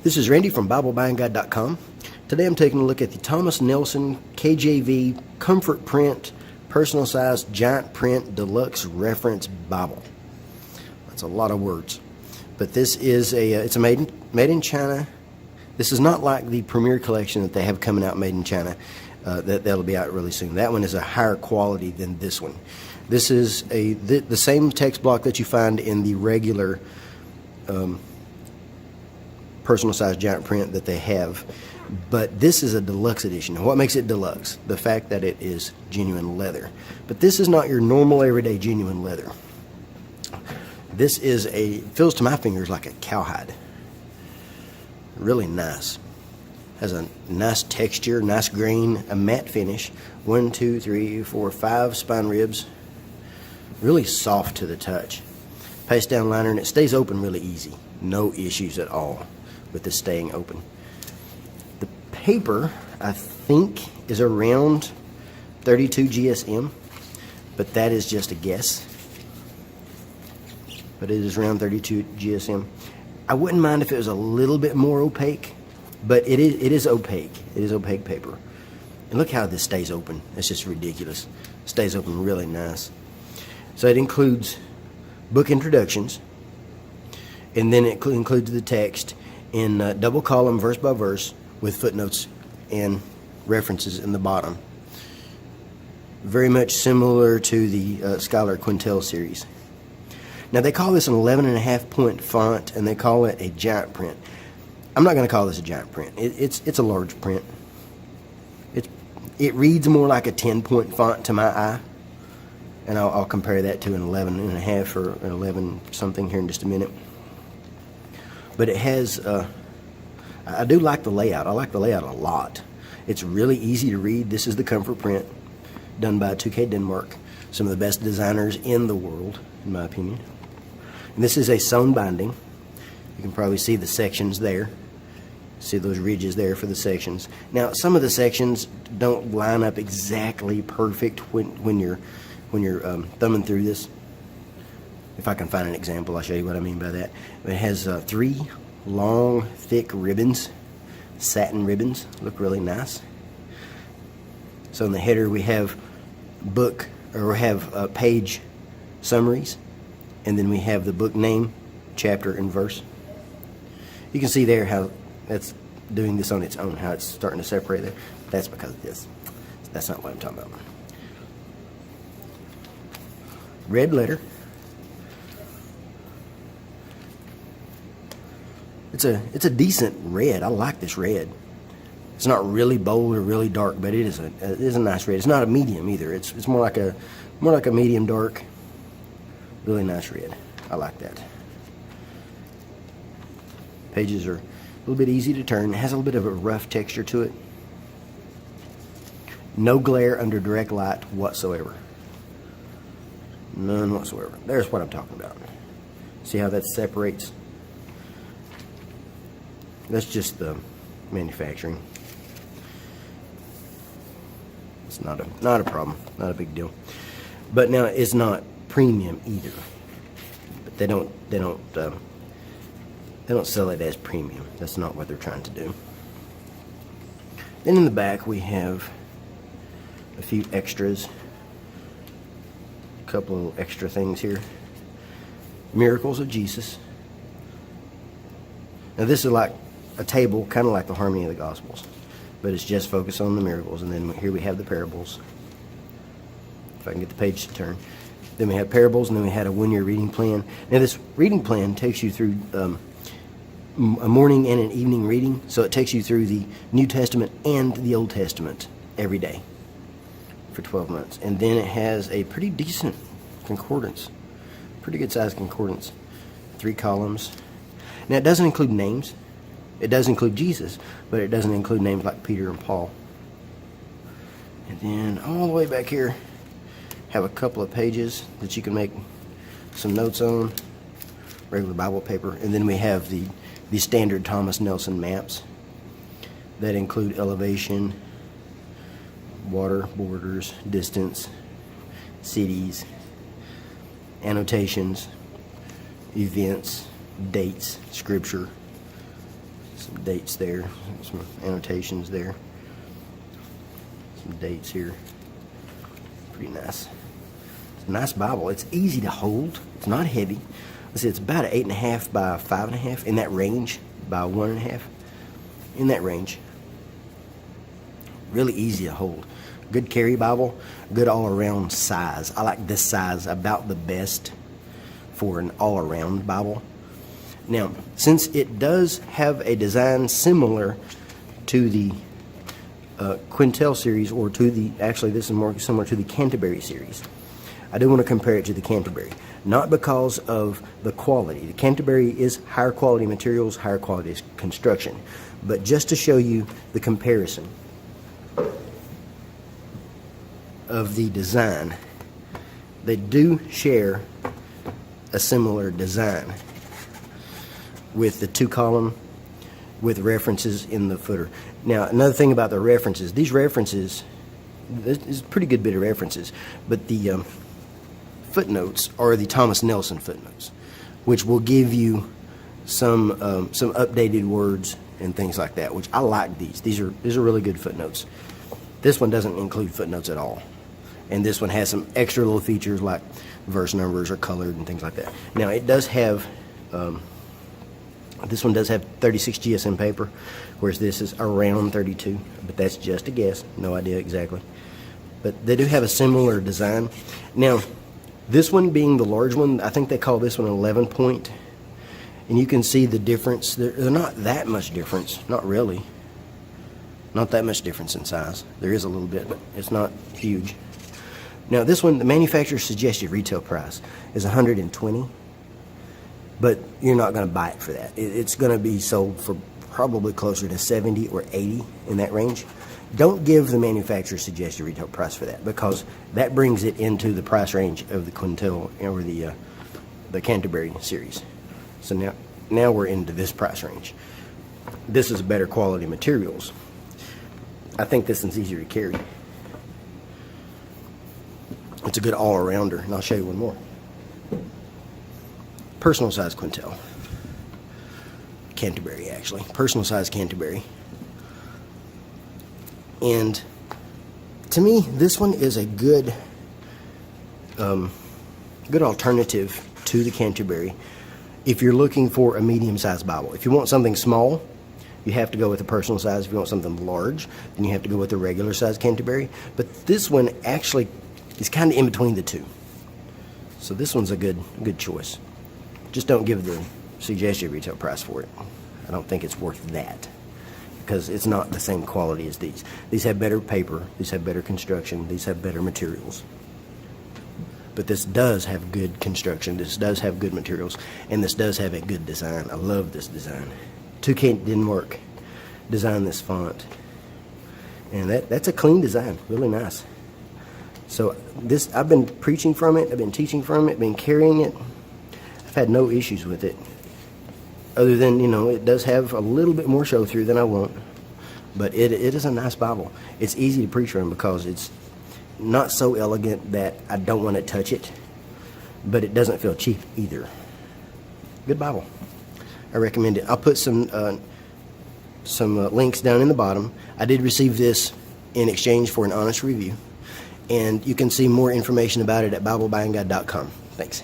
This is Randy from BibleBuyingGuide.com. Today I'm taking a look at the Thomas Nelson KJV Comfort Print Personal Size Giant Print Deluxe Reference Bible. That's a lot of words. But this is it's a made in China. This is not like the Premier Collection that they have coming out made in China. That'll be out really soon. That one is a higher quality than this one. This is the same text block that you find in the regular personal size giant print that they have, but this is a deluxe edition. And what makes it deluxe? The fact that it is genuine leather. But this is not your normal everyday genuine leather. This is feels to my fingers like a cowhide. Really nice. Has a nice texture, nice grain, a matte finish. 1, 2, 3, 4, 5 spine ribs. Really soft to the touch. Paste down liner, and it stays open really easy. No issues at all with this staying open. The paper, I think, is around 32 GSM, but that is just a guess. But it is around 32 GSM. I wouldn't mind if it was a little bit more opaque, but it is opaque. It is opaque paper. And look how this stays open. It's just ridiculous. It stays open really nice. So it includes book introductions, and then it includes the text in double column, verse by verse, with footnotes and references in the bottom. Very much similar to the Scholar Quintel series. Now they call this an 11.5 point font, and they call it a giant print. I'm not going to call this a giant print. It's a large print. It reads more like a 10-point font to my eye, and I'll compare that to an 11.5 or an 11 something here in just a minute. But it has, I do like the layout. I like the layout a lot. It's really easy to read. This is the Comfort Print, done by 2K Denmark. Some of the best designers in the world, in my opinion. And this is a sewn binding. You can probably see the sections there. See those ridges there for the sections. Now, some of the sections don't line up exactly perfect when you're thumbing through this. If I can find an example, I'll show you what I mean by that. It has 3 long, thick ribbons, satin ribbons. Look really nice. So in the header we have page summaries, and then we have the book name, chapter, and verse. You can see there how that's doing this on its own, how it's starting to separate there. That's because of this. That's not what I'm talking about. Red letter. It's a decent red. I like this red. It's not really bold or really dark, but it is a nice red. It's not a medium either. It's more like a medium dark. Really nice red. I like that. Pages are a little bit easy to turn. It has a little bit of a rough texture to it. No glare under direct light whatsoever. None whatsoever. There's what I'm talking about. See how that separates? That's just the manufacturing. It's not a problem, not a big deal. But now it's not premium either. But they don't sell it as premium. That's not what they're trying to do. Then in the back we have a few extras. A couple of extra things here. Miracles of Jesus. Now this is like a table, kind of like the Harmony of the Gospels, but it's just focused on the miracles. And then here we have the parables. If I can get the page to turn. Then we have parables, and then we had a one-year reading plan. Now this reading plan takes you through a morning and an evening reading, so it takes you through the New Testament and the Old Testament every day for 12 months. And then it has a pretty decent concordance, pretty good sized concordance, 3 columns. Now it doesn't include names. It does include Jesus, but it doesn't include names like Peter and Paul. And then all the way back here, have a couple of pages that you can make some notes on, regular Bible paper. And then we have the standard Thomas Nelson maps that include elevation, water, borders, distance, cities, annotations, events, dates, scripture. Some dates there, some annotations there. Some dates here. Pretty nice. It's a nice Bible. It's easy to hold. It's not heavy. Let's see, it's about an 8.5 by 5.5, in that range, by 1.5. In that range. Really easy to hold. Good carry Bible, good all-around size. I like this size about the best for an all-around Bible. Now, since it does have a design similar to the Quintel series, or to the, actually this is more similar to the Canterbury series, I do want to compare it to the Canterbury. Not because of the quality. The Canterbury is higher quality materials, higher quality construction. But just to show you the comparison of the design, they do share a similar design with the 2-column with references in the footer. Now, another thing about the references, these references, this is a pretty good bit of references, but the footnotes are the Thomas Nelson footnotes, which will give you some updated words and things like that, which I like these. These are really good footnotes. This one doesn't include footnotes at all. And this one has some extra little features like verse numbers are colored and things like that. Now, it does have, this one does have 36 GSM paper, whereas this is around 32, but that's just a guess. No idea exactly. But they do have a similar design. Now, this one being the large one, I think they call this one an 11 point. And you can see the difference. They're not that much difference, not really. Not that much difference in size. There is a little bit, but it's not huge. Now this one, the manufacturer's suggested retail price is $120, but you're not going to buy it for that. It's going to be sold for probably closer to $70 or $80, in that range. Don't give the manufacturer's suggested retail price for that, because that brings it into the price range of the Quintel or the Canterbury series. So now we're into this price range. This is better quality materials. I think this one's easier to carry. It's a good all-arounder, and I'll show you one more. Personal size Quintel. Canterbury, actually. Personal size Canterbury. And to me, this one is a good good alternative to the Canterbury if you're looking for a medium-sized Bible. If you want something small, you have to go with a personal size. If you want something large, then you have to go with a regular size Canterbury. But this one actually is kind of in between the two. So this one's a good choice. Just don't give the suggested retail price for it. I don't think it's worth that, because it's not the same quality as these. These have better paper, these have better construction, these have better materials. But this does have good construction, this does have good materials, and this does have a good design. I love this design. 2K Denmark designed this font. And that's a clean design, really nice. So this, I've been preaching from it, I've been teaching from it, been carrying it. I've had no issues with it. Other than, you know, it does have a little bit more show through than I want. But it is a nice Bible. It's easy to preach from because it's not so elegant that I don't want to touch it. But it doesn't feel cheap either. Good Bible. I recommend it. I'll put some links down in the bottom. I did receive this in exchange for an honest review. And you can see more information about it at BibleBuyingGuide.com. Thanks.